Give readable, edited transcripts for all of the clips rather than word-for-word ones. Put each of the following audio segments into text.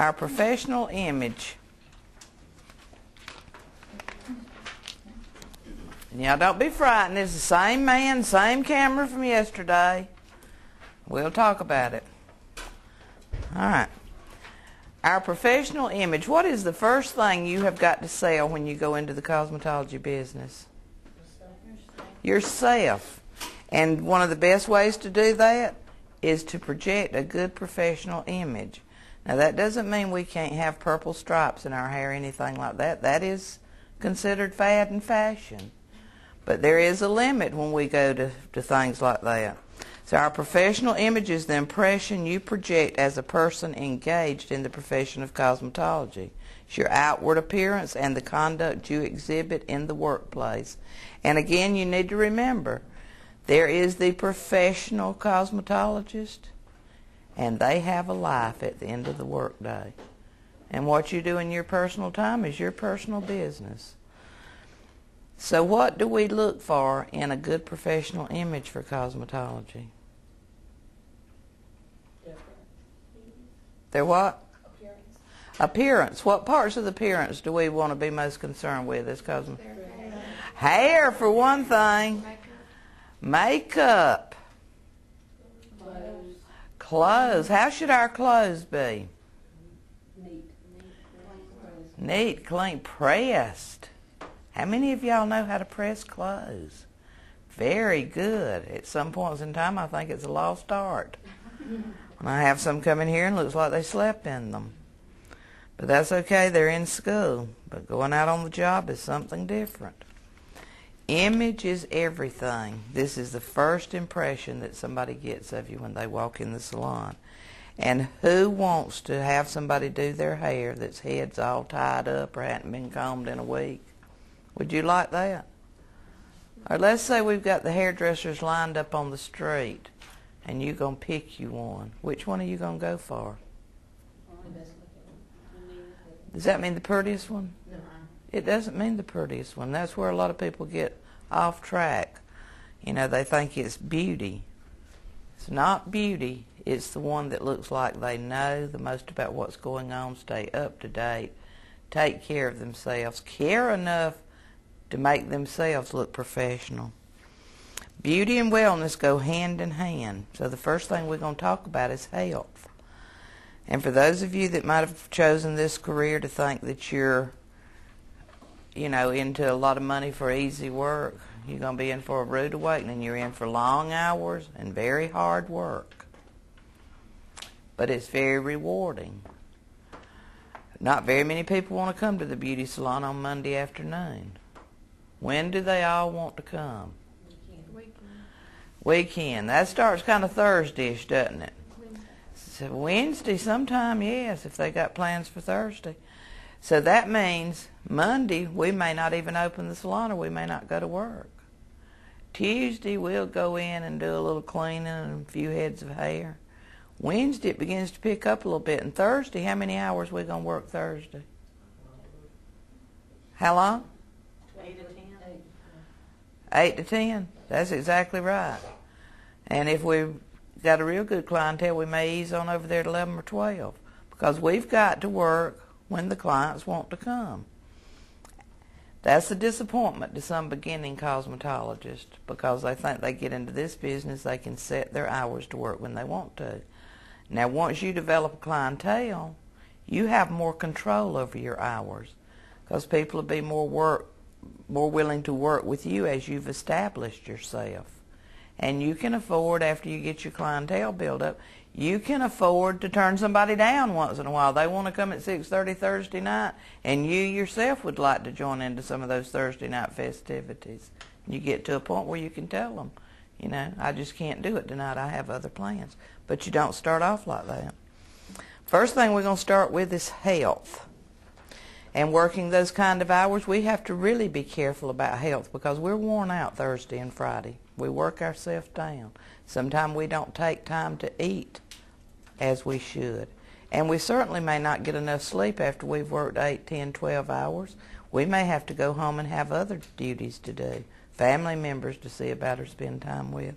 Our professional image. Now, don't be frightened. It's the same man, same camera from yesterday. We'll talk about it. All right. Our professional image. What is the first thing you have got to sell when you go into the cosmetology business? Yourself. And one of the best ways to do that is to project a good professional image. Now, that doesn't mean we can't have purple stripes in our hair or anything like that. That is considered fad and fashion. But there is a limit when we go to things like that. So our professional image is the impression you project as a person engaged in the profession of cosmetology. It's your outward appearance and the conduct you exhibit in the workplace. And again, you need to remember, there is the professional cosmetologist, and they have a life at the end of the workday. And what you do in your personal time is your personal business. So what do we look for in a good professional image for cosmetology? They're what? Appearance. Appearance. What parts of the appearance do we want to be most concerned with as cosmetologists? Hair, for one thing. Makeup. Clothes. How should our clothes be? Neat, clean, pressed. How many of y'all know how to press clothes? Very good. At some points in time, I think it's a lost art. When I have some come in here and it looks like they slept in them. But that's okay, they're in school. But going out on the job is something different. Image is everything. This is the first impression that somebody gets of you when they walk in the salon. And who wants to have somebody do their hair that's head's all tied up or hadn't been combed in a week? Would you like that? Or let's say we've got the hairdressers lined up on the street and you're going to pick you one. Which one are you going to go for? Does that mean the prettiest one? No. It doesn't mean the prettiest one. That's where a lot of people get off track. You know, they think it's beauty. It's not beauty. It's the one that looks like they know the most about what's going on, stay up to date, take care of themselves, care enough to make themselves look professional. Beauty and wellness go hand in hand. So the first thing we're going to talk about is health. And for those of you that might have chosen this career to think that you're, you know, into a lot of money for easy work, you're going to be in for a rude awakening. You're in for long hours and very hard work. But it's very rewarding. Not very many people want to come to the beauty salon on Monday afternoon. When do they all want to come? Weekend. That starts kind of Thursday-ish, doesn't it? So Wednesday sometime, yes, if they got plans for Thursday. So that means Monday we may not even open the salon or we may not go to work. Tuesday we'll go in and do a little cleaning and a few heads of hair. Wednesday it begins to pick up a little bit. And Thursday, how many hours we going to work Thursday? How long? 8 to 10. 8 to 10. That's exactly right. And if we've got a real good clientele, we may ease on over there to 11 or 12 because we've got to work when the clients want to come. That's a disappointment to some beginning cosmetologists because they think they get into this business, they can set their hours to work when they want to. Now, once you develop a clientele, you have more control over your hours because people will be more willing to work with you as you've established yourself. And you can afford, after you get your clientele built up, you can afford to turn somebody down once in a while. They want to come at 6:30 Thursday night, and you yourself would like to join into some of those Thursday night festivities. You get to a point where you can tell them, you know, I just can't do it tonight. I have other plans. But you don't start off like that. First thing we're going to start with is health. And working those kind of hours, we have to really be careful about health because we're worn out Thursday and Friday. We work ourselves down. Sometimes we don't take time to eat as we should. And we certainly may not get enough sleep after we've worked 8, 10, 12 hours. We may have to go home and have other duties to do, family members to see about or spend time with.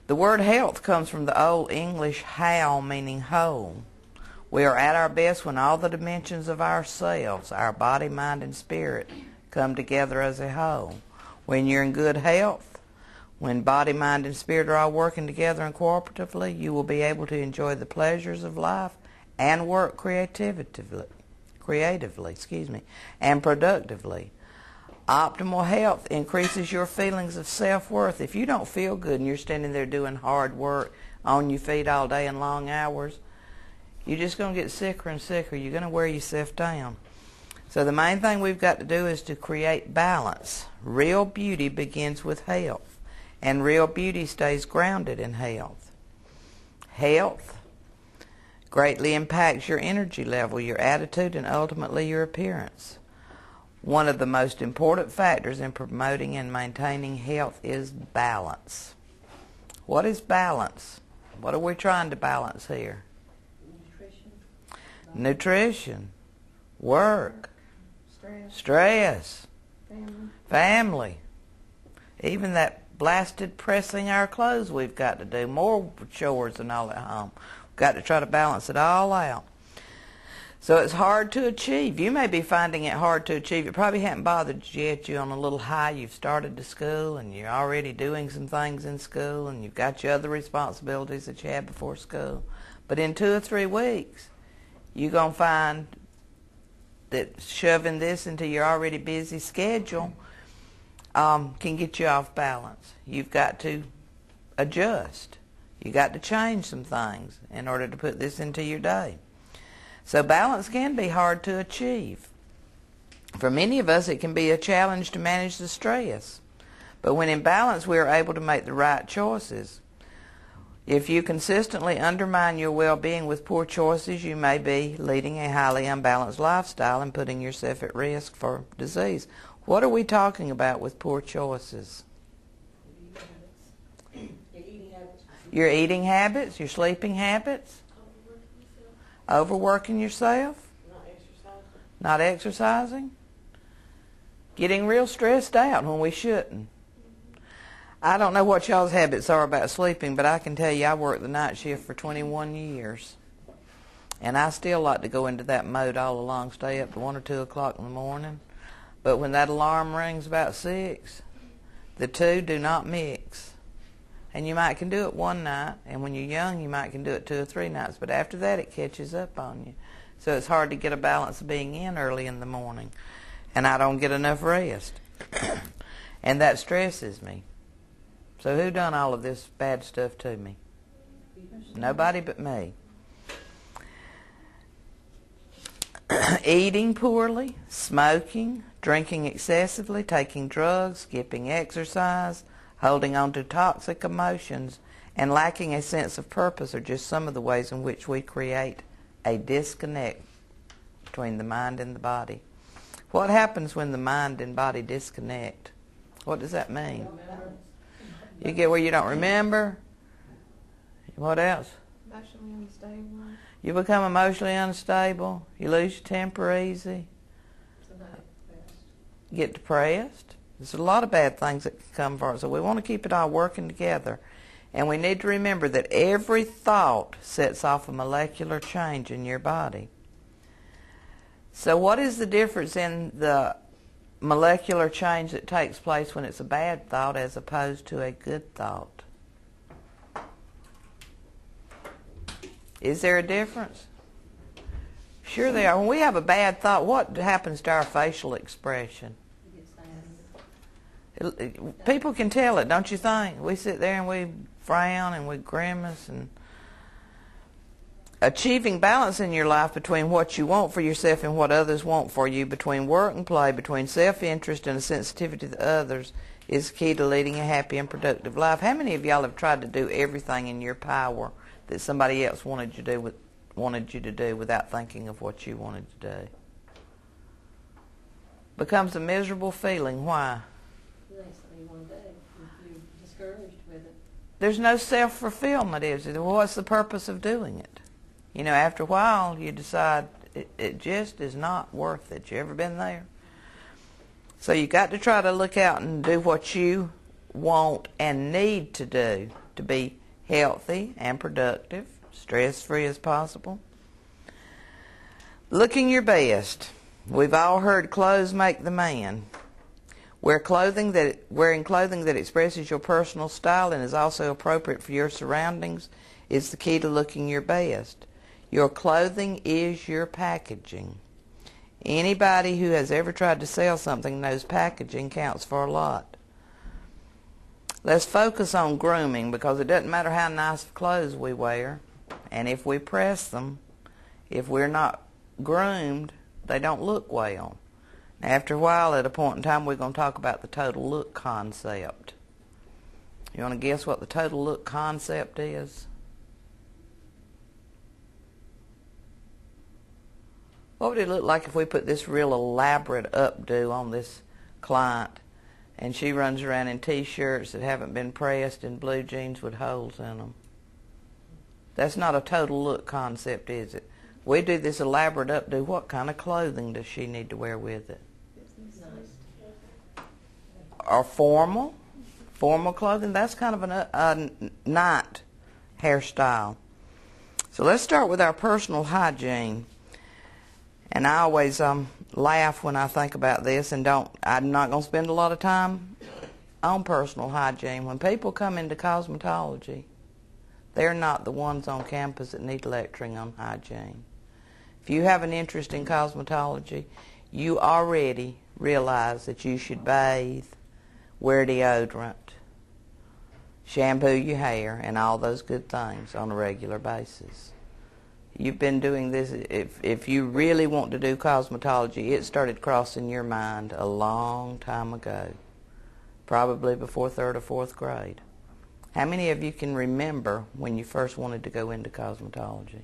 The word health comes from the Old English how, meaning whole. We are at our best when all the dimensions of ourselves, our body, mind, and spirit, come together as a whole. When you're in good health, when body, mind, and spirit are all working together and cooperatively, you will be able to enjoy the pleasures of life and work creatively, and productively. Optimal health increases your feelings of self-worth. If you don't feel good and you're standing there doing hard work on your feet all day in long hours, you're just going to get sicker and sicker. You're going to wear yourself down. So the main thing we've got to do is to create balance. Real beauty begins with health, and real beauty stays grounded in health. Health greatly impacts your energy level, your attitude, and ultimately your appearance. One of the most important factors in promoting and maintaining health is balance. What is balance? What are we trying to balance here? Nutrition, work, stress, family, even that blasted pressing our clothes we've got to do, more chores and all at home. We've got to try to balance it all out. So it's hard to achieve. You may be finding it hard to achieve. It probably hasn't bothered you yet. You're on a little high. You've started to school and you're already doing some things in school and you've got your other responsibilities that you had before school. But in 2 or 3 weeks, you're going to find that shoving this into your already busy schedule can get you off balance. You've got to adjust. You've got to change some things in order to put this into your day. So balance can be hard to achieve. For many of us, it can be a challenge to manage the stress. But when in balance, we are able to make the right choices. If you consistently undermine your well-being with poor choices, you may be leading a highly unbalanced lifestyle and putting yourself at risk for disease. What are we talking about with poor choices? Your eating habits, your sleeping habits, overworking yourself, not exercising, getting real stressed out when we shouldn't. I don't know what y'all's habits are about sleeping, but I can tell you I worked the night shift for 21 years. And I still like to go into that mode all along, stay up to 1 or 2 o'clock in the morning. But when that alarm rings about 6, the two do not mix. And you might can do it one night, and when you're young, you might can do it 2 or 3 nights. But after that, it catches up on you. So it's hard to get a balance of being in early in the morning. And I don't get enough rest. And that stresses me. So who done all of this bad stuff to me? Nobody but me. Eating poorly, smoking, drinking excessively, taking drugs, skipping exercise, holding on to toxic emotions, and lacking a sense of purpose are just some of the ways in which we create a disconnect between the mind and the body. What happens when the mind and body disconnect? What does that mean? You get where you don't remember. What else? Emotionally unstable. You become emotionally unstable. You lose your temper easy. You get depressed. There's a lot of bad things that can come for us. So we want to keep it all working together. And we need to remember that every thought sets off a molecular change in your body. So what is the difference in the molecular change that takes place when it's a bad thought as opposed to a good thought? Is there a difference? Sure there are. When we have a bad thought, what happens to our facial expression? People can tell it, don't you think? We sit there and we frown and we grimace. And achieving balance in your life between what you want for yourself and what others want for you, between work and play, between self-interest and a sensitivity to others, is key to leading a happy and productive life. How many of y'all have tried to do everything in your power that somebody else wanted you to do without thinking of what you wanted to do? Becomes a miserable feeling. Why? There's no self-fulfillment, is there? Well, what's the purpose of doing it? You know, after a while, you decide it just is not worth it. You ever been there? So you got to try to look out and do what you want and need to do to be healthy and productive, stress-free as possible. Looking your best. We've all heard clothes make the man. Wearing clothing that expresses your personal style and is also appropriate for your surroundings is the key to looking your best. Your clothing is your packaging. Anybody who has ever tried to sell something knows packaging counts for a lot. Let's focus on grooming, because it doesn't matter how nice clothes we wear, and if we press them, if we're not groomed, they don't look well. After a while, at a point in time, we're going to talk about the total look concept. You want to guess what the total look concept is? What would it look like if we put this real elaborate updo on this client and she runs around in t-shirts that haven't been pressed and blue jeans with holes in them? That's not a total look concept, is it? We do this elaborate updo. What kind of clothing does she need to wear with it? Or formal? Formal clothing? That's kind of a night hairstyle. So let's start with our personal hygiene. And I always laugh when I think about this, and I'm not going to spend a lot of time on personal hygiene. When people come into cosmetology, they're not the ones on campus that need lecturing on hygiene. If you have an interest in cosmetology, you already realize that you should bathe, wear deodorant, shampoo your hair, and all those good things on a regular basis. You've been doing this. If you really want to do cosmetology, it started crossing your mind a long time ago, probably before 3rd or 4th grade. How many of you can remember when you first wanted to go into cosmetology?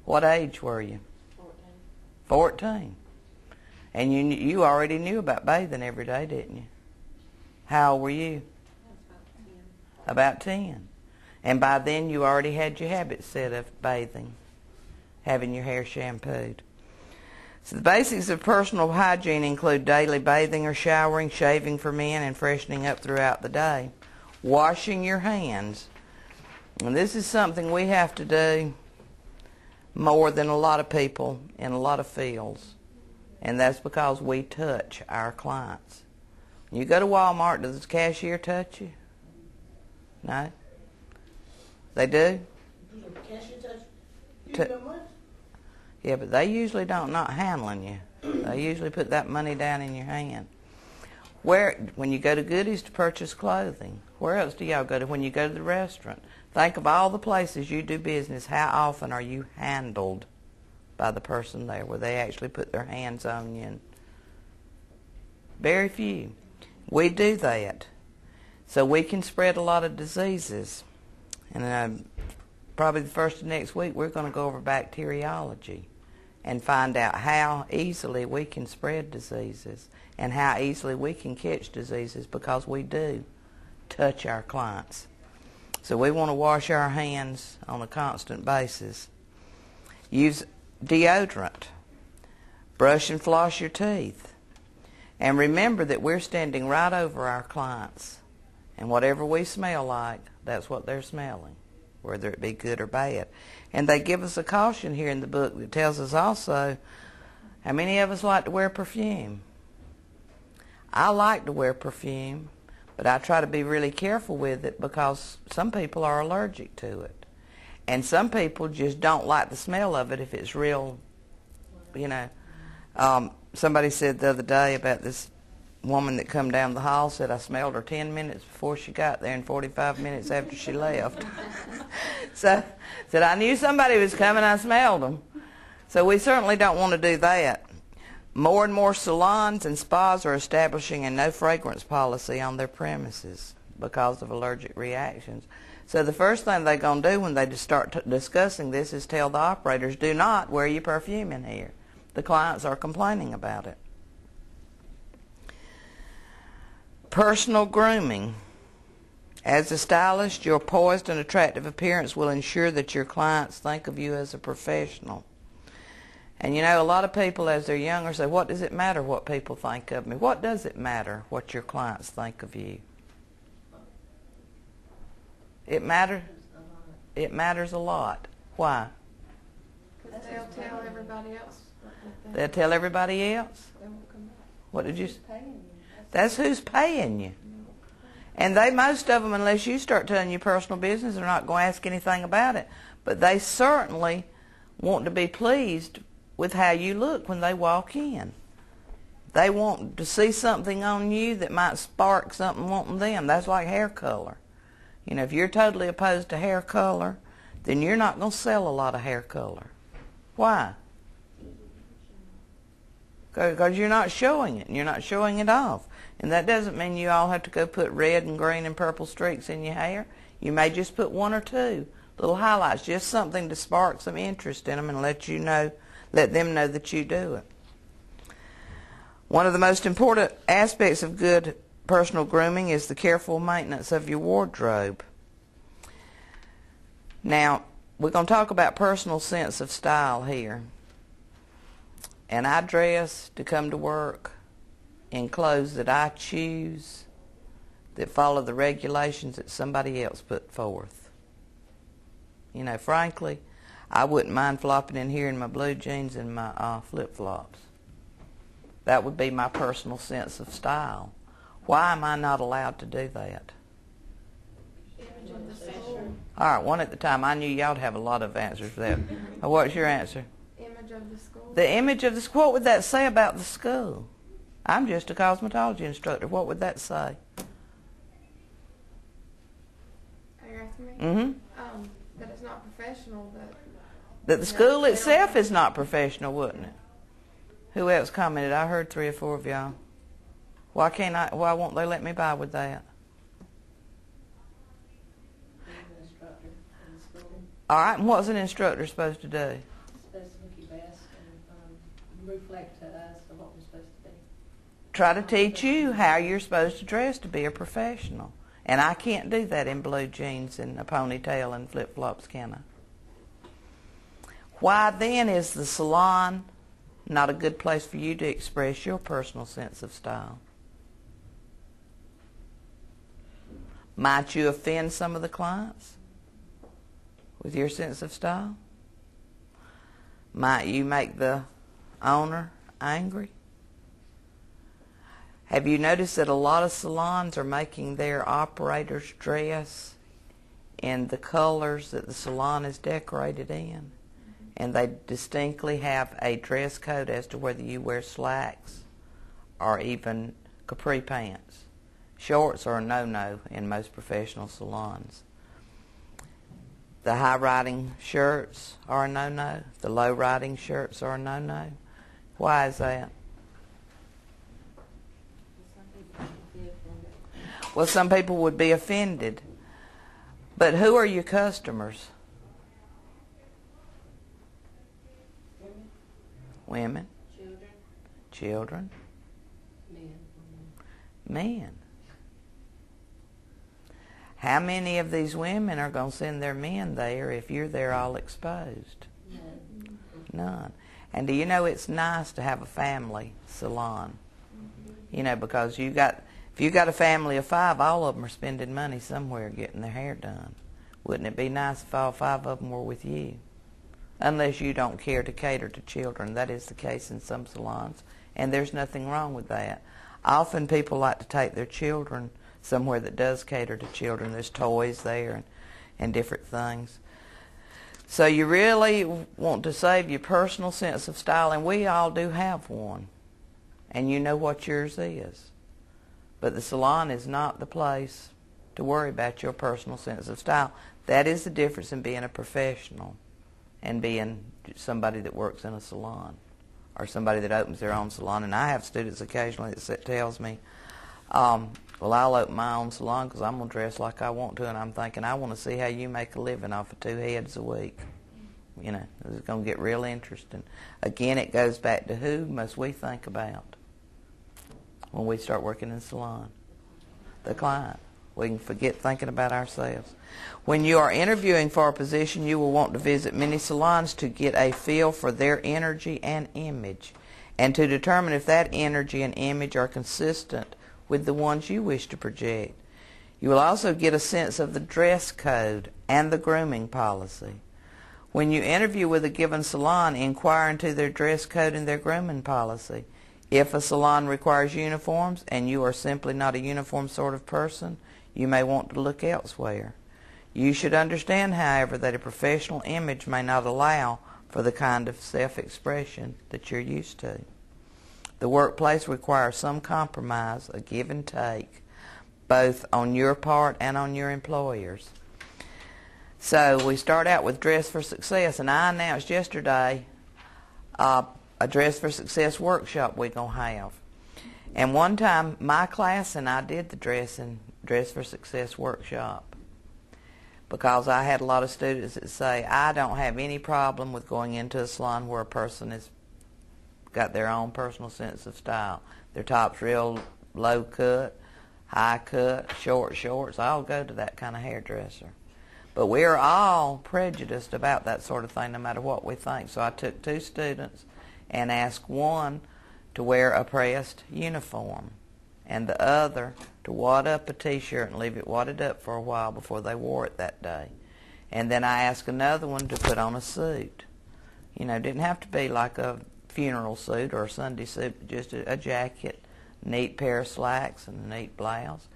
What age were you? 14. 14. And you already knew about bathing every day, didn't you? How old were you? About 10. And by then you already had your habit set of bathing, having your hair shampooed. So the basics of personal hygiene include daily bathing or showering, shaving for men, and freshening up throughout the day. Washing your hands. And this is something we have to do more than a lot of people in a lot of fields. And that's because we touch our clients. When you go to Walmart, does the cashier touch you? No? They do? Cashier touch you that much? Yeah, but they usually don't not handling you. They usually put that money down in your hand. When you go to Goodies to purchase clothing, where else do y'all go to when you go to the restaurant? Think of all the places you do business. How often are you handled by the person there where they actually put their hands on you? Very few. We do that. So we can spread a lot of diseases. And probably the first of next week, we're going to go over bacteriology and find out how easily we can spread diseases and how easily we can catch diseases because we do touch our clients. So we want to wash our hands on a constant basis. Use deodorant. Brush and floss your teeth. And remember that we're standing right over our clients. And whatever we smell like, that's what they're smelling, whether it be good or bad. And they give us a caution here in the book that tells us also, how many of us like to wear perfume? I like to wear perfume, but I try to be really careful with it because some people are allergic to it. And some people just don't like the smell of it if it's real, somebody said the other day about this woman that come down the hall, said I smelled her 10 minutes before she got there and 45 minutes after she left. So said I knew somebody was coming, I smelled them. So we certainly don't want to do that. More and more salons and spas are establishing a no fragrance policy on their premises because of allergic reactions. So the first thing they're going to do when they start discussing this is tell the operators, do not wear your perfume in here. The clients are complaining about it. Personal grooming. As a stylist, your poised and attractive appearance will ensure that your clients think of you as a professional. And a lot of people as they're younger say, what does it matter what people think of me? What does it matter what your clients think of you? It matters a lot. Why? That's tell everybody else what they think. They'll tell everybody else. They won't come back. What did you say? Paying you. That's who's paying you. And most of them, unless you start telling your personal business, they're not going to ask anything about it. But they certainly want to be pleased with how you look when they walk in. They want to see something on you that might spark something wanting them. That's like hair color. You know, if you're totally opposed to hair color, then you're not going to sell a lot of hair color. Why? Because you're not showing it, and you're not showing it off. And that doesn't mean you all have to go put red and green and purple streaks in your hair. You may just put one or two little highlights, just something to spark some interest in them and let them know that you do it. One of the most important aspects of good personal grooming is the careful maintenance of your wardrobe. Now, we're going to talk about personal sense of style here. And I dress to come to work in clothes that I choose, that follow the regulations that somebody else put forth. You know, frankly, I wouldn't mind flopping in here in my blue jeans and my flip-flops. That would be my personal sense of style. Why am I not allowed to do that? Image of the school. All right, one at a time. I knew y'all would have a lot of answers for that. What's your answer? Image of the school. The image of the school. What would that say about the school? I'm just a cosmetology instructor. What would that say? Are you asking me? Mm-hmm. That it's not professional. That the school itself is not professional, wouldn't it? Who else commented? I heard 3 or 4 of y'all. Why won't they let me by with that? All right, and what's an instructor supposed to do? It's supposed to look your best and reflect to us of what we're supposed to be. Try to teach you how you're supposed to dress to be a professional. And I can't do that in blue jeans and a ponytail and flip-flops, can I? Why then is the salon not a good place for you to express your personal sense of style? Might you offend some of the clients with your sense of style? Might you make the owner angry? Have you noticed that a lot of salons are making their operators dress in the colors that the salon is decorated in? And they distinctly have a dress code as to whether you wear slacks or even capri pants. Shorts are a no-no in most professional salons. The high-riding shirts are a no-no. The low-riding shirts are a no-no. Why is that? Well, some people would be offended. But who are your customers? Women. Children. Men. How many of these women are going to send their men there if you're there all exposed? None. And do you know it's nice to have a family salon? You know, because if you got a family of 5, all of them are spending money somewhere getting their hair done. Wouldn't it be nice if all 5 of them were with you? Unless you don't care to cater to children. That is the case in some salons, and there's nothing wrong with that. Often people like to take their children somewhere that does cater to children. There's toys there and different things. So you really want to save your personal sense of style, and we all do have one, and you know what yours is. But the salon is not the place to worry about your personal sense of style. That is the difference in being a professional and being somebody that works in a salon or somebody that opens their own salon. And I have students occasionally that tells me, well, I'll open my own salon because I'm going to dress like I want to. And I'm thinking, I want to see how you make a living off of 2 heads a week. You know, it's going to get real interesting. Again, it goes back to who must we think about when we start working in the salon? The client. We can forget thinking about ourselves. When you are interviewing for a position, you will want to visit many salons to get a feel for their energy and image, and to determine if that energy and image are consistent with the ones you wish to project. You will also get a sense of the dress code and the grooming policy. When you interview with a given salon, inquire into their dress code and their grooming policy. If a salon requires uniforms and you are simply not a uniform sort of person, you may want to look elsewhere. You should understand, however, that a professional image may not allow for the kind of self-expression that you're used to. The workplace requires some compromise, a give and take, both on your part and on your employer's. So we start out with Dress for Success, and I announced yesterday a Dress for Success workshop we're going to have. And one time, my class and I did the Dress for Success workshop, because I had a lot of students that say, I don't have any problem with going into a salon where a person has got their own personal sense of style. Their top's real low cut, high cut, short shorts. I'll go to that kind of hairdresser. But we're all prejudiced about that sort of thing no matter what we think. So I took 2 students and asked one to wear a pressed uniform and the other to wad up a t-shirt and leave it wadded up for a while before they wore it that day. And then I asked another one to put on a suit. You know, it didn't have to be like a funeral suit or a Sunday suit, but just a jacket, neat pair of slacks and a neat blouse.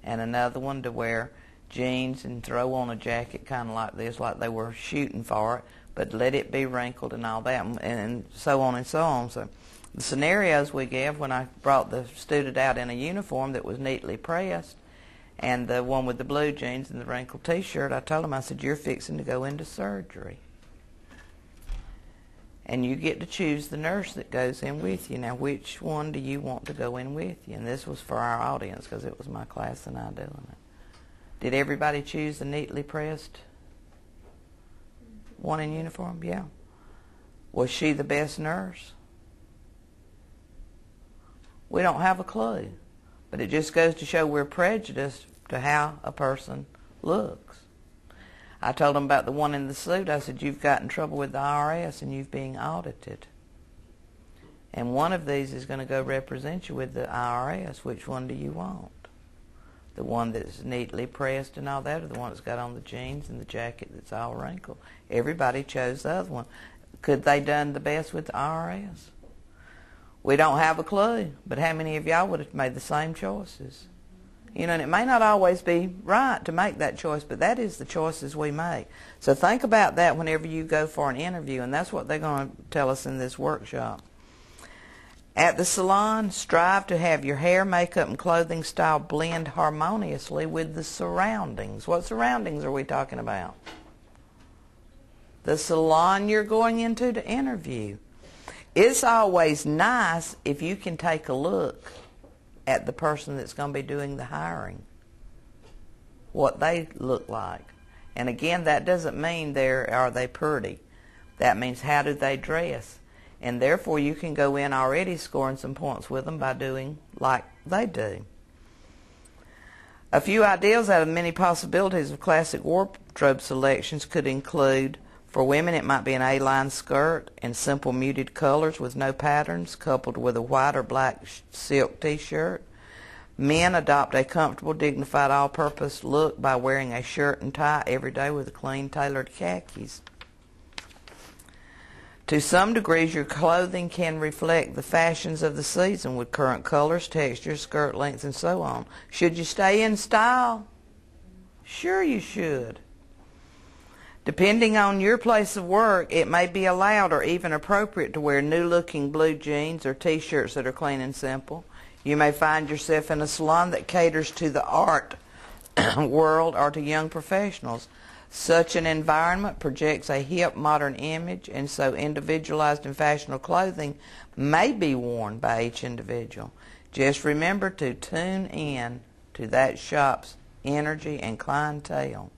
And another one to wear jeans and throw on a jacket kind of like this, like they were shooting for it, but let it be wrinkled and all that, and so on and so on. So the scenarios we gave when I brought the student out in a uniform that was neatly pressed, and the one with the blue jeans and the wrinkled t-shirt, I told him, I said, you're fixing to go into surgery. And you get to choose the nurse that goes in with you. Now, which one do you want to go in with you? And this was for our audience because it was my class and I doing it. Did everybody choose the neatly pressed one in uniform? Yeah. Was she the best nurse? We don't have a clue. But it just goes to show we're prejudiced to how a person looks. I told them about the one in the suit. I said, you've got in trouble with the IRS and you've being audited. And one of these is going to go represent you with the IRS. Which one do you want? The one that's neatly pressed and all that, or the one that's got on the jeans and the jacket that's all wrinkled? Everybody chose the other one. Could they done the best with the IRS? We don't have a clue, but how many of y'all would have made the same choices? You know, and it may not always be right to make that choice, but that is the choices we make. So think about that whenever you go for an interview, and that's what they're going to tell us in this workshop. At the salon, strive to have your hair, makeup, and clothing style blend harmoniously with the surroundings. What surroundings are we talking about? The salon you're going into to interview. It's always nice if you can take a look at the person that's going to be doing the hiring, what they look like. And again, that doesn't mean are they pretty. That means how do they dress. And therefore, you can go in already scoring some points with them by doing like they do. A few ideas out of many possibilities of classic wardrobe selections could include, for women, it might be an A-line skirt in simple muted colors with no patterns, coupled with a white or black silk t-shirt. Men adopt a comfortable, dignified, all-purpose look by wearing a shirt and tie every day with clean, tailored khakis. To some degrees, your clothing can reflect the fashions of the season with current colors, textures, skirt lengths, and so on. Should you stay in style? Sure you should. Depending on your place of work, it may be allowed or even appropriate to wear new-looking blue jeans or T-shirts that are clean and simple. You may find yourself in a salon that caters to the art world or to young professionals. Such an environment projects a hip, modern image, and so individualized and fashionable clothing may be worn by each individual. Just remember to tune in to that shop's energy and clientele.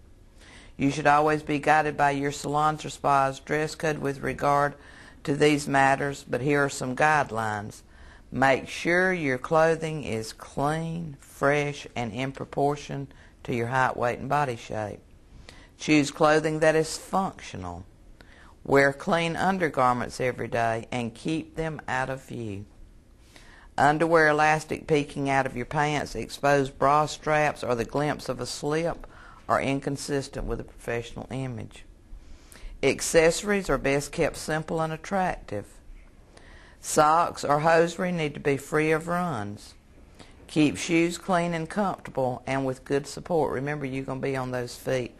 You should always be guided by your salon's or spa's dress code with regard to these matters, but here are some guidelines. Make sure your clothing is clean, fresh, and in proportion to your height, weight, and body shape. Choose clothing that is functional. Wear clean undergarments every day and keep them out of view. Underwear elastic peeking out of your pants, exposed bra straps, or the glimpse of a slip are inconsistent with a professional image. Accessories are best kept simple and attractive. Socks or hosiery need to be free of runs. Keep shoes clean and comfortable and with good support. Remember, you're going to be on those feet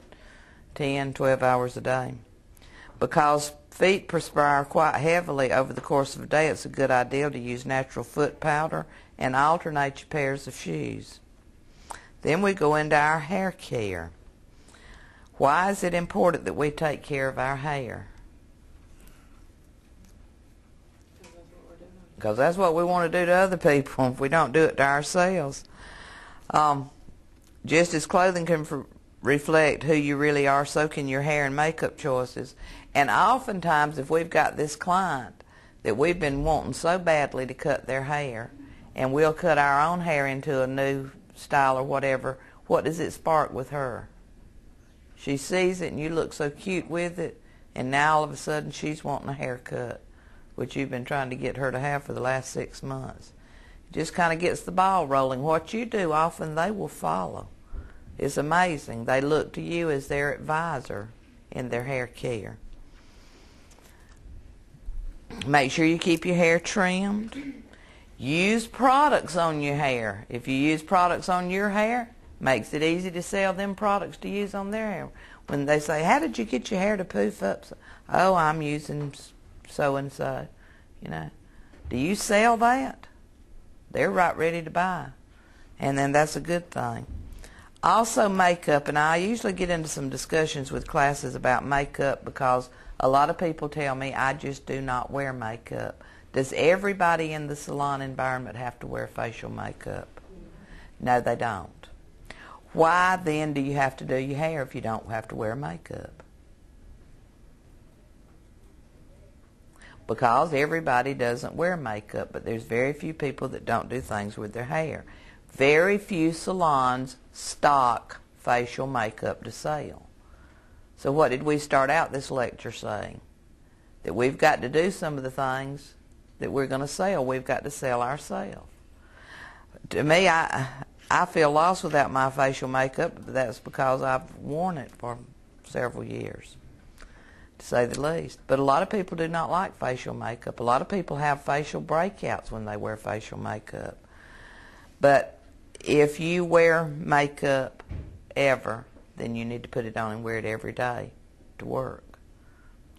10, 12 hours a day. Because feet perspire quite heavily over the course of a day, it's a good idea to use natural foot powder and alternate your pairs of shoes. Then we go into our hair care. Why is it important that we take care of our hair? Because that's what we want to do to other people if we don't do it to ourselves. Just as clothing can reflect who you really are, so can your hair and makeup choices. And oftentimes, if we've got this client that we've been wanting so badly to cut their hair, and we'll cut our own hair into a new style or whatever, what does it spark with her? She sees it and you look so cute with it, and now all of a sudden she's wanting a haircut, which you've been trying to get her to have for the last 6 months. It just kind of gets the ball rolling. What you do, often they will follow. It's amazing. They look to you as their advisor in their hair care. Make sure you keep your hair trimmed. Use products on your hair. If you use products on your hair, makes it easy to sell them products to use on their hair. When they say, how did you get your hair to poof up? Oh, I'm using so-and-so. You know, do you sell that? They're right ready to buy. And then that's a good thing. Also makeup, and I usually get into some discussions with classes about makeup because a lot of people tell me I just do not wear makeup. Does everybody in the salon environment have to wear facial makeup? No, they don't. Why then do you have to do your hair if you don't have to wear makeup? Because everybody doesn't wear makeup, but there's very few people that don't do things with their hair. Very few salons stock facial makeup to sell. So what did we start out this lecture saying? That we've got to do some of the things that we're going to sell. We've got to sell ourselves. To me, I feel lost without my facial makeup, but that's because I've worn it for several years, to say the least. But a lot of people do not like facial makeup. A lot of people have facial breakouts when they wear facial makeup. But if you wear makeup ever, then you need to put it on and wear it every day to work,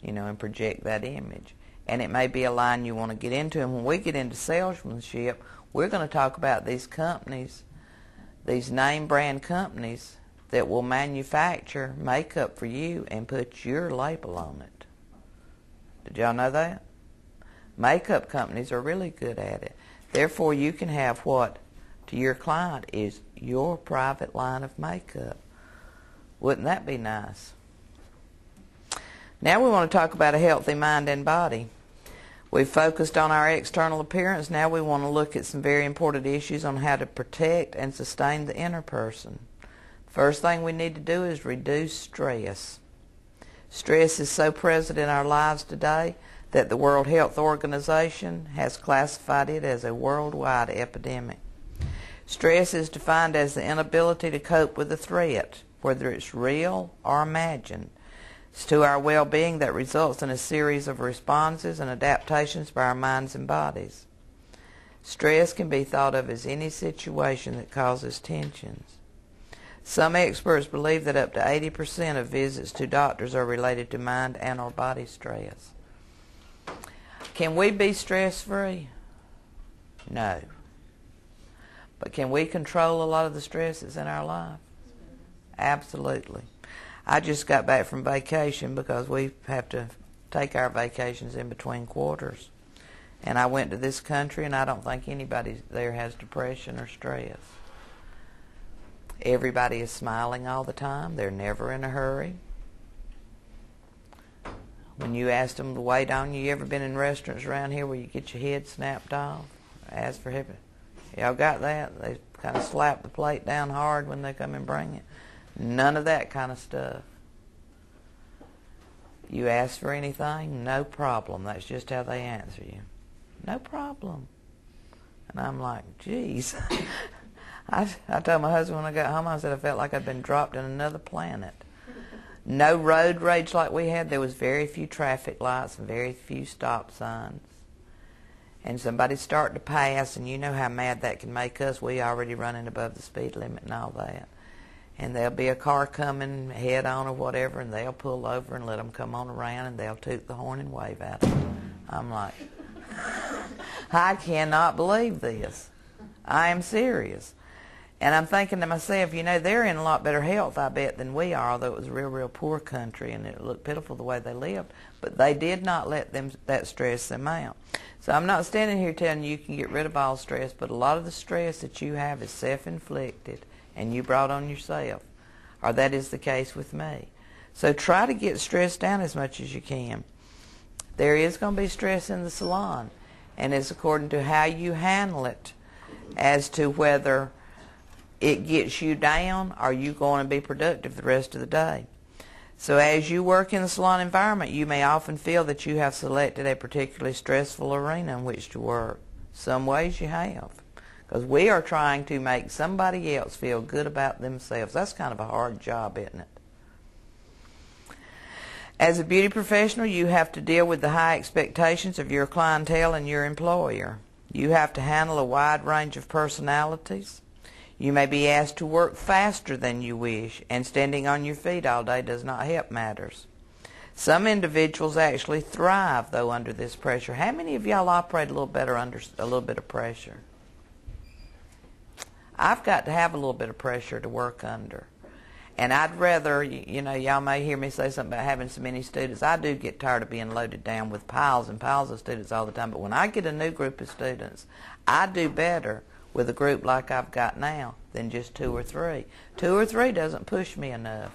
you know, and project that image. And it may be a line you want to get into. And when we get into salesmanship, we're going to talk about these companies, these name brand companies that will manufacture makeup for you and put your label on it. Did y'all know that? Makeup companies are really good at it. Therefore, you can have what to your client is your private line of makeup. Wouldn't that be nice? Now we want to talk about a healthy mind and body. We've focused on our external appearance. Now we want to look at some very important issues on how to protect and sustain the inner person. First thing we need to do is reduce stress. Stress is so present in our lives today that the World Health Organization has classified it as a worldwide epidemic. Stress is defined as the inability to cope with a threat, whether it's real or imagined. It's to our well-being that results in a series of responses and adaptations by our minds and bodies. Stress can be thought of as any situation that causes tensions. Some experts believe that up to 80% of visits to doctors are related to mind and or body stress. Can we be stress-free? No. But can we control a lot of the stress that's in our life? Absolutely. I just got back from vacation because we have to take our vacations in between quarters. And I went to this country, and I don't think anybody there has depression or stress. Everybody is smiling all the time. They're never in a hurry. When you ask them to wait on you, ever been in restaurants around here where you get your head snapped off? Ask for help. Y'all got that? They kind of slap the plate down hard when they come and bring it. None of that kind of stuff. You ask for anything, no problem. That's just how they answer you. No problem. And I'm like, geez. I told my husband when I got home, I said I felt like I'd been dropped in another planet. No road rage like we had. There was very few traffic lights and very few stop signs. And somebody starting to pass, and you know how mad that can make us. We already running above the speed limit and all that. And there'll be a car coming head on or whatever, and they'll pull over and let them come on around, and they'll toot the horn and wave at them. I'm like, I cannot believe this. I am serious. And I'm thinking to myself, you know, they're in a lot better health, I bet, than we are, although it was a real, real poor country, and it looked pitiful the way they lived. But they did not let that stress them out. So I'm not standing here telling you can get rid of all stress, but a lot of the stress that you have is self-inflicted, and you brought on yourself, or that is the case with me. So try to get stress down as much as you can. There is going to be stress in the salon, and it's according to how you handle it as to whether it gets you down or you going to be productive the rest of the day. So as you work in the salon environment, you may often feel that you have selected a particularly stressful arena in which to work. Some ways you have. Because we are trying to make somebody else feel good about themselves. That's kind of a hard job, isn't it? As a beauty professional, you have to deal with the high expectations of your clientele and your employer. You have to handle a wide range of personalities. You may be asked to work faster than you wish, and standing on your feet all day does not help matters. Some individuals actually thrive, though, under this pressure. How many of y'all operate a little better under a little bit of pressure? I've got to have a little bit of pressure to work under. And I'd rather, you know, y'all may hear me say something about having so many students. I do get tired of being loaded down with piles and piles of students all the time. But when I get a new group of students, I do better with a group like I've got now than just 2 or 3. 2 or 3 doesn't push me enough,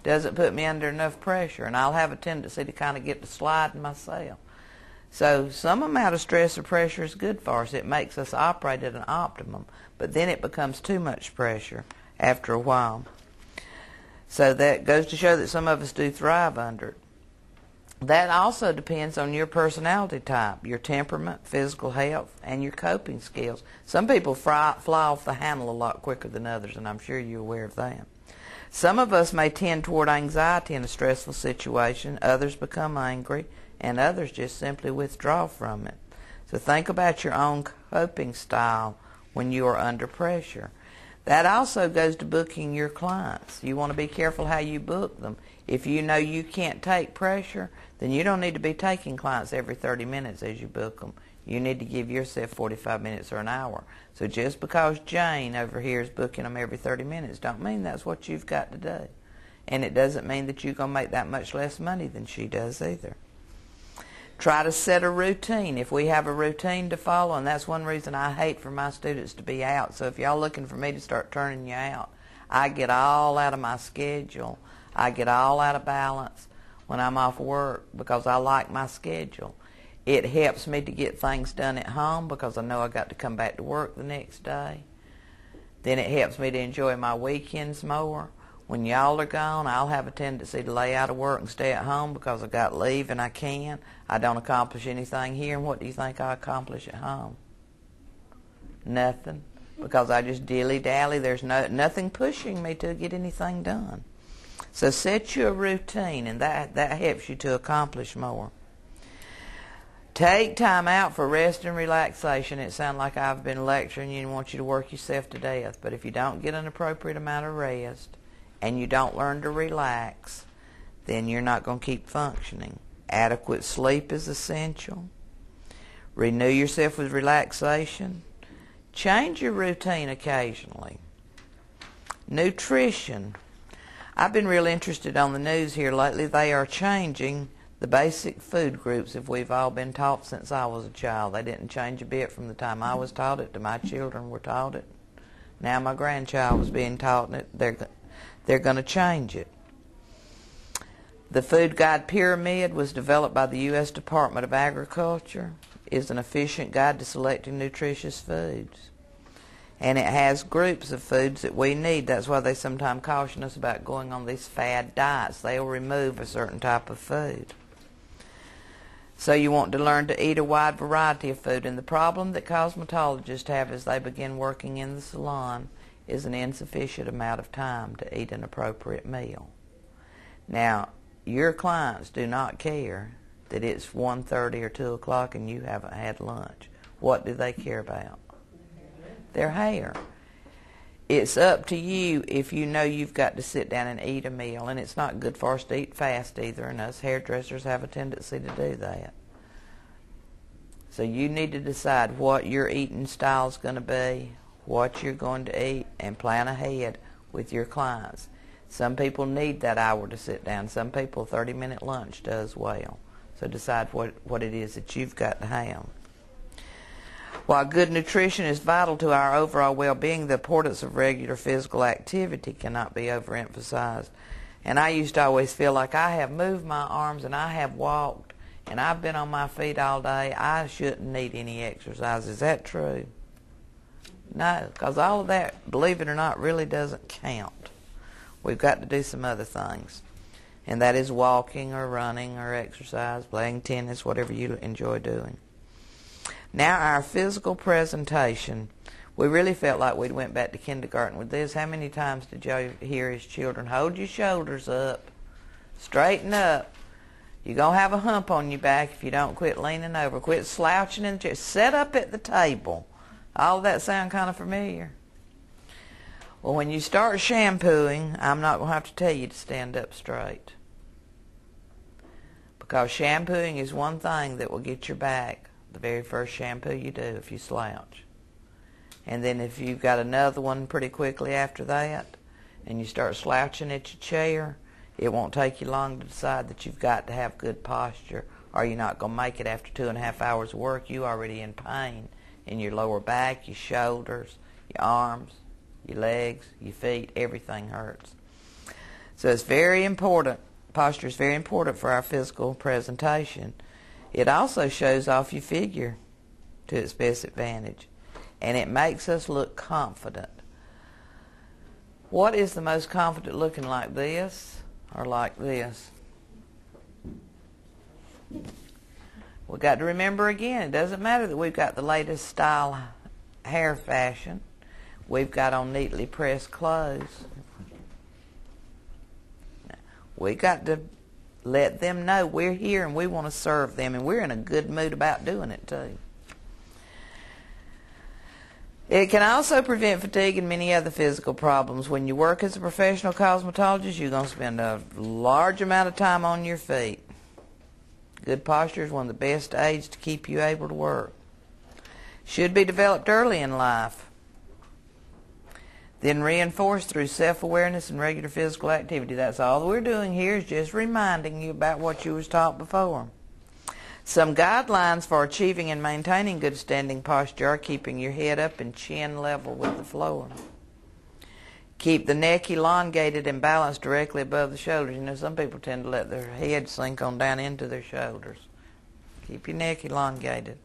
doesn't put me under enough pressure, and I'll have a tendency to kind of get to sliding myself. So some amount of stress or pressure is good for us. It makes us operate at an optimum, but then it becomes too much pressure after a while. So that goes to show that some of us do thrive under it. That also depends on your personality type, your temperament, physical health, and your coping skills. Some people fly off the handle a lot quicker than others, and I'm sure you're aware of that. Some of us may tend toward anxiety in a stressful situation. Others become angry, and others just simply withdraw from it. So think about your own coping style when you are under pressure. That also goes to booking your clients. You want to be careful how you book them. If you know you can't take pressure, then you don't need to be taking clients every 30 minutes as you book them. You need to give yourself 45 minutes or an hour. So just because Jane over here is booking them every 30 minutes don't mean that's what you've got to do. And it doesn't mean that you're going to make that much less money than she does either. Try to set a routine. If we have a routine to follow, and that's one reason I hate for my students to be out. So if y'all looking for me to start turning you out, I get all out of my schedule. I get all out of balance when I'm off work because I like my schedule. It helps me to get things done at home because I know I got to come back to work the next day. Then it helps me to enjoy my weekends more. When y'all are gone, I'll have a tendency to lay out of work and stay at home because I got leave and I can. I don't accomplish anything here, and what do you think I accomplish at home? Nothing, because I just dilly-dally. There's nothing pushing me to get anything done. So set you a routine, and that helps you to accomplish more. Take time out for rest and relaxation. It sounds like I've been lecturing you and want you to work yourself to death, but if you don't get an appropriate amount of rest, and you don't learn to relax, then you're not going to keep functioning. Adequate sleep is essential. Renew yourself with relaxation. Change your routine occasionally. Nutrition. I've been real interested on the news here lately. They are changing the basic food groups that we've all been taught since I was a child. They didn't change a bit from the time I was taught it to my children were taught it. Now my grandchild was being taught it. They're going to change it. The Food Guide Pyramid was developed by the U.S. Department of Agriculture. It is an efficient guide to selecting nutritious foods. And it has groups of foods that we need. That's why they sometimes caution us about going on these fad diets. They'll remove a certain type of food. So you want to learn to eat a wide variety of food. And the problem that cosmetologists have as they begin working in the salon is an insufficient amount of time to eat an appropriate meal. Now, your clients do not care that it's 1:30 or 2 o'clock and you haven't had lunch. What do they care about? Their hair. It's up to you if you know you've got to sit down and eat a meal, and it's not good for us to eat fast either, and us hairdressers have a tendency to do that. So you need to decide what your eating style is going to be, what you're going to eat, and plan ahead with your clients. Some people need that hour to sit down. Some people, 30-minute lunch does well. So decide what it is that you've got to have. While good nutrition is vital to our overall well-being, the importance of regular physical activity cannot be overemphasized. And I used to always feel like I have moved my arms and I have walked and I've been on my feet all day. I shouldn't need any exercise. Is that true? No, because all of that, believe it or not, really doesn't count. We've got to do some other things. And that is walking or running or exercise, playing tennis, whatever you enjoy doing. Now our physical presentation. We really felt like we went back to kindergarten with this. How many times did y'all hear as children, hold your shoulders up, straighten up. You're going to have a hump on your back if you don't quit leaning over, quit slouching in the chair, sit up at the table. All of that sound kind of familiar? Well, when you start shampooing, I'm not going to have to tell you to stand up straight. Because shampooing is one thing that will get your back the very first shampoo you do if you slouch. And then if you've got another one pretty quickly after that, and you start slouching at your chair, it won't take you long to decide that you've got to have good posture, or you're not going to make it after 2.5 hours of work. You're already in pain in your lower back, your shoulders, your arms, your legs, your feet, everything hurts. So it's very important. Posture is very important for our physical presentation. It also shows off your figure to its best advantage, and it makes us look confident. What is the most confident looking, like this or like this? We've got to remember again, it doesn't matter that we've got the latest style hair fashion. We've got on neatly pressed clothes. We got to let them know we're here and we want to serve them, and we're in a good mood about doing it too. It can also prevent fatigue and many other physical problems. When you work as a professional cosmetologist, you're going to spend a large amount of time on your feet. Good posture is one of the best aids to keep you able to work. Should be developed early in life, then reinforced through self-awareness and regular physical activity. That's all we're doing here, is just reminding you about what you was taught before. Some guidelines for achieving and maintaining good standing posture are keeping your head up and chin level with the floor. Keep the neck elongated and balanced directly above the shoulders. You know, some people tend to let their head sink on down into their shoulders. Keep your neck elongated.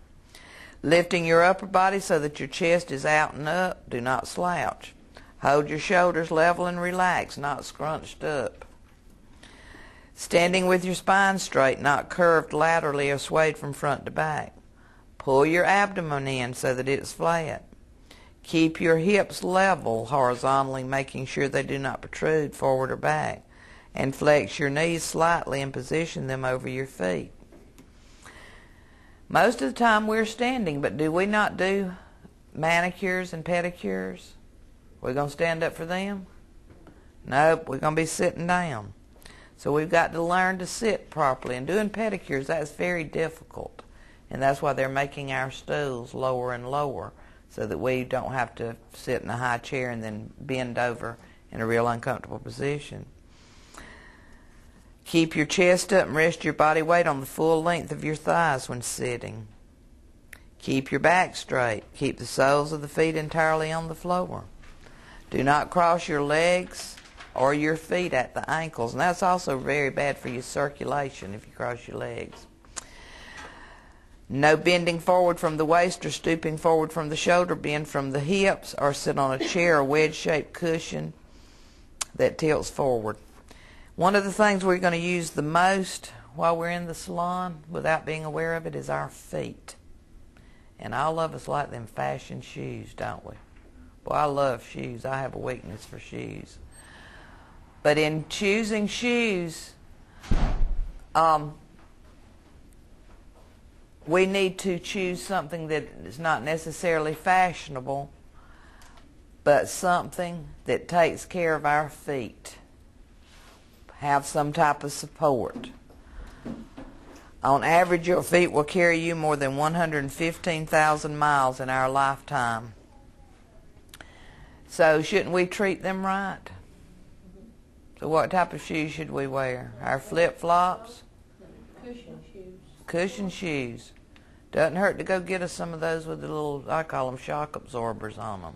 Lifting your upper body so that your chest is out and up. Do not slouch. Hold your shoulders level and relaxed, not scrunched up. Standing with your spine straight, not curved laterally or swayed from front to back. Pull your abdomen in so that it's flat. Keep your hips level horizontally, making sure they do not protrude forward or back. And flex your knees slightly and position them over your feet. Most of the time we're standing, but do we not do manicures and pedicures? We're going to stand up for them? Nope, we're going to be sitting down. So we've got to learn to sit properly. And doing pedicures, that's very difficult. And that's why they're making our stools lower and lower, so that we don't have to sit in a high chair and then bend over in a real uncomfortable position. Keep your chest up and rest your body weight on the full length of your thighs when sitting. Keep your back straight. Keep the soles of the feet entirely on the floor. Do not cross your legs or your feet at the ankles. And that's also very bad for your circulation if you cross your legs. No bending forward from the waist or stooping forward from the shoulder. Bend from the hips or sit on a chair or wedge-shaped cushion that tilts forward. One of the things we're going to use the most while we're in the salon, without being aware of it, is our feet. And all of us like them fashion shoes, don't we? Boy, I love shoes. I have a weakness for shoes. But in choosing shoes, we need to choose something that is not necessarily fashionable, but something that takes care of our feet. Have some type of support. On average, your feet will carry you more than 115,000 miles in our lifetime. So shouldn't we treat them right? So what type of shoes should we wear? Our flip-flops? Cushion shoes. Cushion shoes. Doesn't hurt to go get us some of those with the little, I call them shock absorbers on them.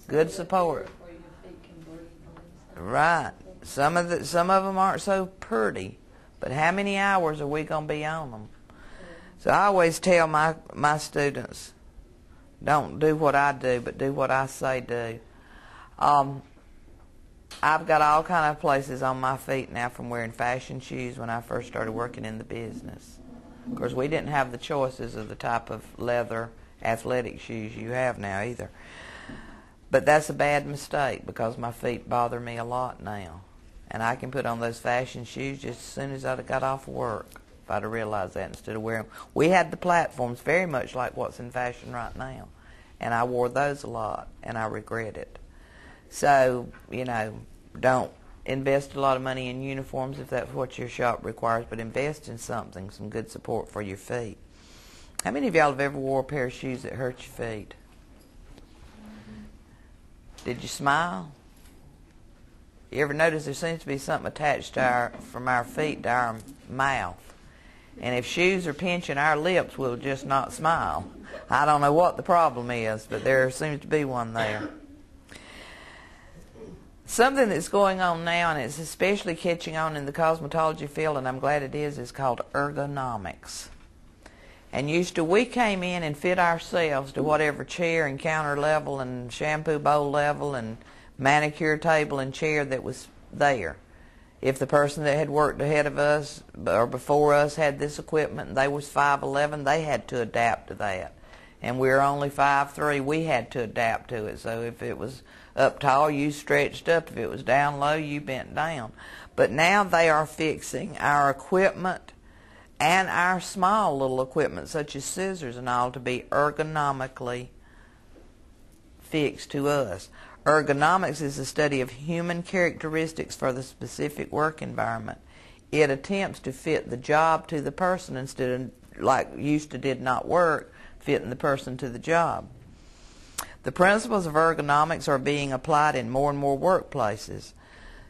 Good support. Where your feet can breathe on them. Right. Some of them aren't so pretty, but how many hours are we going to be on them? So I always tell my students, don't do what I do, but do what I say do. I've got all kind of places on my feet now from wearing fashion shoes when I first started working in the business. Of course, we didn't have the choices of the type of leather athletic shoes you have now either. But that's a bad mistake because my feet bother me a lot now. And I can put on those fashion shoes just as soon as I'd have got off work, if I'd have realized that instead of wearing them. We had the platforms very much like what's in fashion right now. And I wore those a lot, and I regret it. So, don't invest a lot of money in uniforms if that's what your shop requires, but invest in something, some good support for your feet. How many of y'all have ever wore a pair of shoes that hurt your feet? Did you smile? You ever notice there seems to be something attached to from our feet to our mouth? And if shoes are pinching our lips, we'll just not smile. I don't know what the problem is, but there seems to be one there. Something that's going on now, and it's especially catching on in the cosmetology field, and I'm glad it is called ergonomics. And used to, we came in and fit ourselves to whatever chair and counter level and shampoo bowl level and manicure table and chair that was there. If the person that had worked ahead of us or before us had this equipment and they was 5'11", they had to adapt to that. And we were only 5'3", we had to adapt to it. So if it was up tall, you stretched up. If it was down low, you bent down. But now they are fixing our equipment and our small little equipment, such as scissors and all, to be ergonomically fixed to us. Ergonomics is the study of human characteristics for the specific work environment. It attempts to fit the job to the person instead of, like used to did not work, fitting the person to the job. The principles of ergonomics are being applied in more and more workplaces.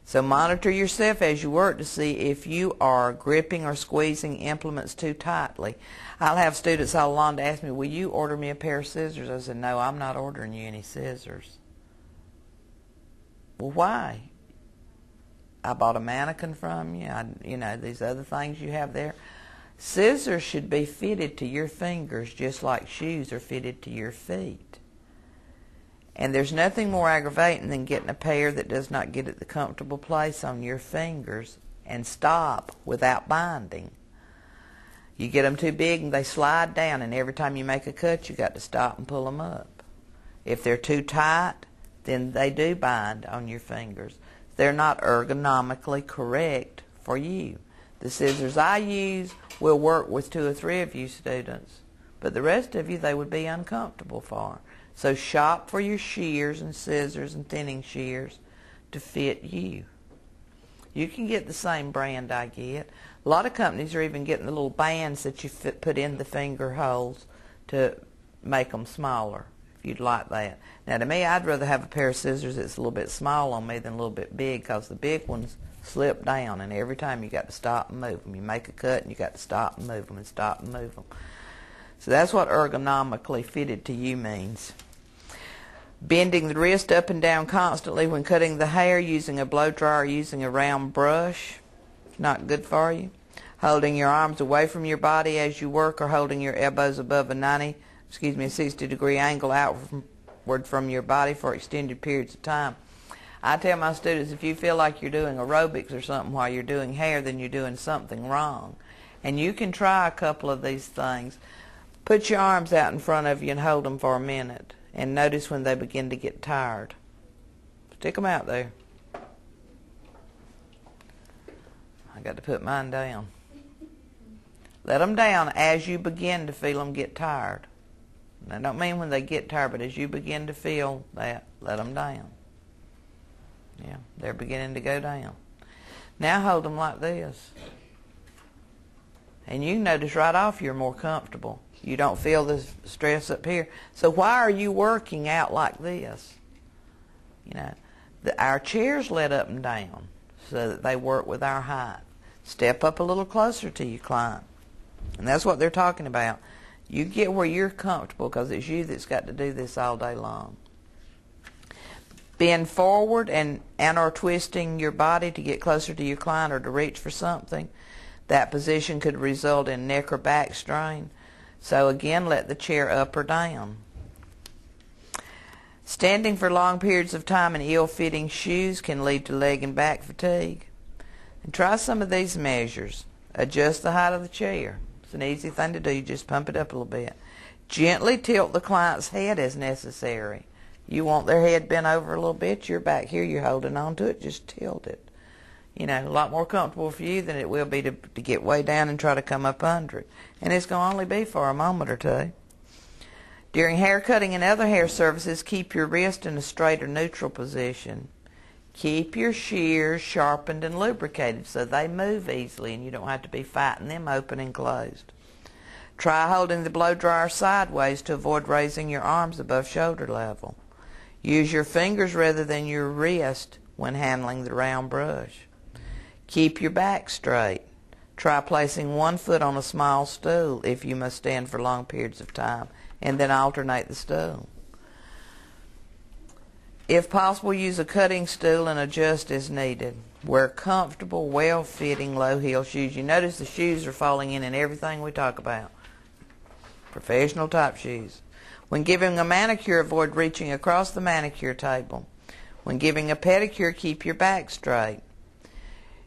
So monitor yourself as you work to see if you are gripping or squeezing implements too tightly. I'll have students all along to ask me, will you order me a pair of scissors? I said, no, I'm not ordering you any scissors. Well, why? I bought a mannequin from you. These other things you have there. Scissors should be fitted to your fingers just like shoes are fitted to your feet. And there's nothing more aggravating than getting a pair that does not get at the comfortable place on your fingers and stop without binding. You get them too big and they slide down, and every time you make a cut you got to stop and pull them up. If they're too tight, then they do bind on your fingers. They're not ergonomically correct for you. The scissors I use will work with 2 or 3 of you students, but the rest of you they would be uncomfortable for. So shop for your shears and scissors and thinning shears to fit you. You can get the same brand I get. A lot of companies are even getting the little bands that you put in the finger holes to make them smaller, if you'd like that. Now to me, I'd rather have a pair of scissors that's a little bit small on me than a little bit big, because the big ones slip down, and every time you got to stop and move them. You make a cut and you got to stop and move them and stop and move them. So that's what ergonomically fitted to you means. Bending the wrist up and down constantly when cutting the hair, using a blow dryer or using a round brush, not good for you. Holding your arms away from your body as you work, or holding your elbows above a 60-degree angle outward from your body for extended periods of time. I tell my students, if you feel like you're doing aerobics or something while you're doing hair, then you're doing something wrong. And you can try a couple of these things. Put your arms out in front of you and hold them for a minute. And notice when they begin to get tired. Stick them out there. I got to put mine down. Let them down as you begin to feel them get tired. And I don't mean when they get tired, but as you begin to feel that, let them down. Yeah, they're beginning to go down. Now hold them like this. And you notice right off you're more comfortable. You don't feel the stress up here. So why are you working out like this? You know, our chairs let up and down so that they work with our height. Step up a little closer to your client. And that's what they're talking about. You get where you're comfortable because it's you that's got to do this all day long. Bend forward and or twisting your body to get closer to your client or to reach for something. That position could result in neck or back strain. So again, let the chair up or down. Standing for long periods of time in ill-fitting shoes can lead to leg and back fatigue. And try some of these measures. Adjust the height of the chair. It's an easy thing to do. You just pump it up a little bit. Gently tilt the client's head as necessary. You want their head bent over a little bit. You're back here. You're holding on to it. Just tilt it. You know, a lot more comfortable for you than it will be to get way down and try to come up under it. And it's going to only be for a moment or two. During hair cutting and other hair services, keep your wrist in a straight or neutral position. Keep your shears sharpened and lubricated so they move easily and you don't have to be fighting them open and closed. Try holding the blow dryer sideways to avoid raising your arms above shoulder level. Use your fingers rather than your wrist when handling the round brush. Keep your back straight. Try placing one foot on a small stool if you must stand for long periods of time, and then alternate the stool. If possible, use a cutting stool and adjust as needed. Wear comfortable, well-fitting, low-heel shoes. You notice the shoes are falling in everything we talk about. Professional type shoes. When giving a manicure, avoid reaching across the manicure table. When giving a pedicure, keep your back straight.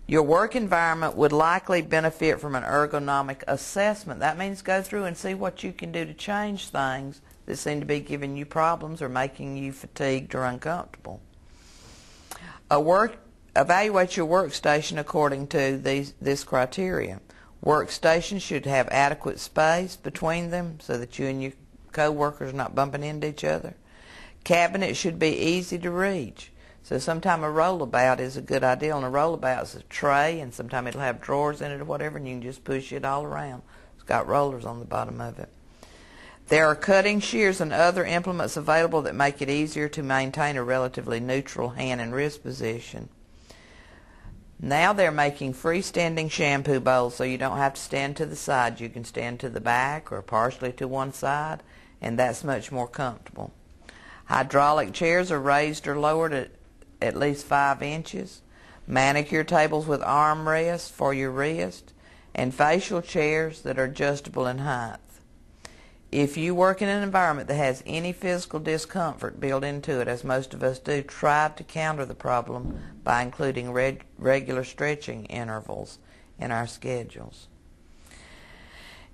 Your work environment would likely benefit from an ergonomic assessment. That means go through and see what you can do to change things that seem to be giving you problems or making you fatigued or uncomfortable. Evaluate your workstation according to this criteria. Workstations should have adequate space between them so that you and your co-workers are not bumping into each other. Cabinets should be easy to reach. So sometimes a rollabout is a good idea. And a rollabout is a tray, and sometimes it'll have drawers in it or whatever, and you can just push it all around. It's got rollers on the bottom of it. There are cutting shears and other implements available that make it easier to maintain a relatively neutral hand and wrist position. Now they're making freestanding shampoo bowls so you don't have to stand to the side. You can stand to the back or partially to one side, and that's much more comfortable. Hydraulic chairs are raised or lowered at least 5 inches. Manicure tables with armrests for your wrist, and facial chairs that are adjustable in height. If you work in an environment that has any physical discomfort built into it, as most of us do, try to counter the problem by including regular stretching intervals in our schedules.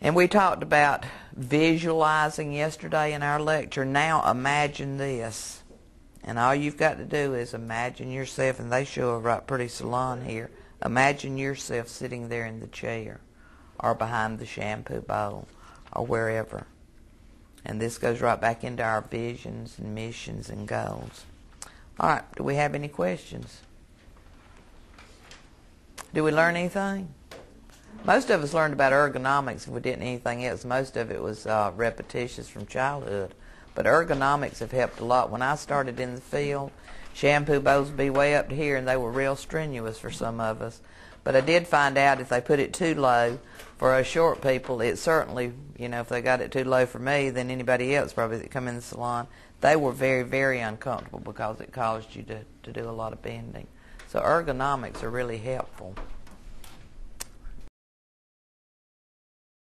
And we talked about visualizing yesterday in our lecture. Now imagine this. And all you've got to do is imagine yourself, and they show a right pretty salon here. Imagine yourself sitting there in the chair or behind the shampoo bowl or wherever. And this goes right back into our visions and missions and goals. All right, do we have any questions? Did we learn anything? Most of us learned about ergonomics if we didn't anything else. Most of it was repetitious from childhood. But ergonomics have helped a lot. When I started in the field, shampoo bowls would be way up to here, and they were real strenuous for some of us. But I did find out if they put it too low for us short people, it certainly, you know, if they got it too low for me, then anybody else probably that come in the salon, they were very, very uncomfortable because it caused you to do a lot of bending. So ergonomics are really helpful.